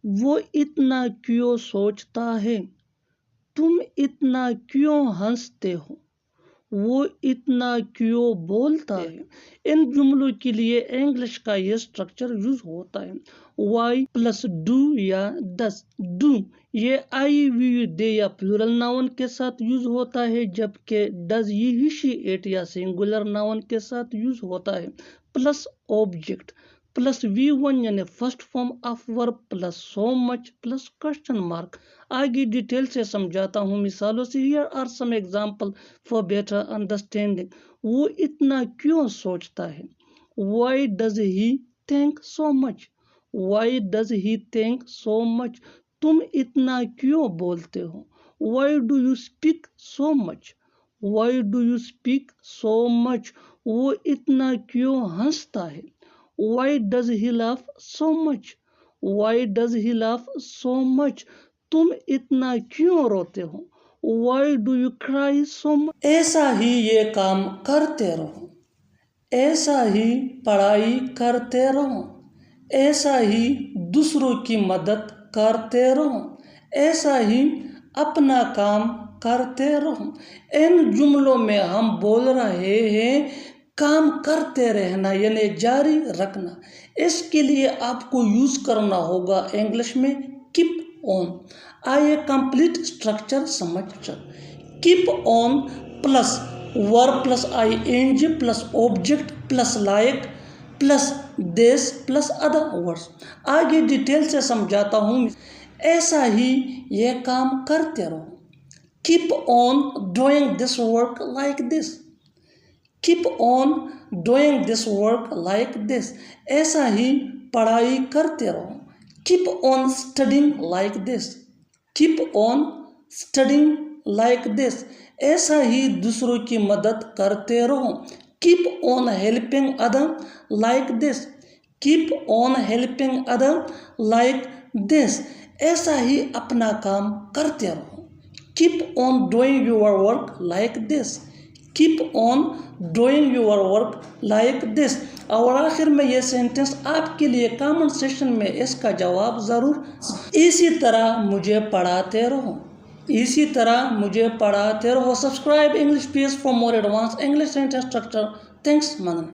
وہ اتنا کیوں سوچتا ہے؟ تم اتنا کیوں ہنستے ہو؟ وہ اتنا کیوں بولتا ہے؟ ان جملوں کے لیے انگلش کا یہ اسٹرکچر یوز ہوتا ہے. وائی پلس ڈو یا ڈز. ڈو یہ آئی وی دے یا پلورل ناؤن کے ساتھ یوز ہوتا ہے، جبکہ ڈز یہ ہی شی اٹ یا سنگولر ناؤن کے ساتھ یوز ہوتا ہے. پلس آبجیکٹ پلس V1 یعنی first form of verb plus so much plus question mark. آگے ڈیٹیل سے سمجھاتا ہوں مثالوں سے. Here are some example for better understanding. وہ اتنا کیوں سوچتا ہے؟ Why does he think so much? Why does he think so much? تم اتنا کیوں بولتے ہو؟ Why do you speak so much? Why do you speak so much? وہ اتنا کیوں ہنستا ہے؟ Why does he laugh so much? Why does he laugh so much? تم اتنا کیوں روتے ہو؟ وائی ڈو یو کرائی سو مچ؟ ایسا ہی یہ کام کرتے رہو، ایسا ہی پڑھائی کرتے رہو، ایسا ہی دوسروں کی مدد کرتے رہو، ایسا ہی اپنا کام کرتے رہو. ان جملوں میں ہم بول رہے ہیں کام کرتے رہنا یعنی جاری رکھنا. اس کے لیے آپ کو یوز کرنا ہوگا انگلش میں کیپ آن. آئیے کمپلیٹ اسٹرکچر سمجھ. Keep on plus verb plus ING plus object plus like plus this plus other words. آگے ڈیٹیل سے سمجھاتا ہوں. ایسا ہی یہ کام کرتے رہو. Keep on doing this work like this. Keep on doing this work like this. ایسا ہی پڑھائی کرتے رہو. Keep on studying like this. Keep on studying like this. ایسا ہی دوسروں کی مدد کرتے رہو. Keep on helping other like this. Keep on helping other like this. ایسا ہی اپنا کام کرتے رہو. Keep on doing your work like this. Keep on doing your work like this. اور آخر میں یہ سینٹنس آپ کے لیے کامنٹ سیکشن میں اس کا جواب ضرور. اسی طرح مجھے پڑھاتے رہو. اسی طرح مجھے پڑھاتے رہو. Subscribe English page for more advance English sentence structure. Thanks Madan.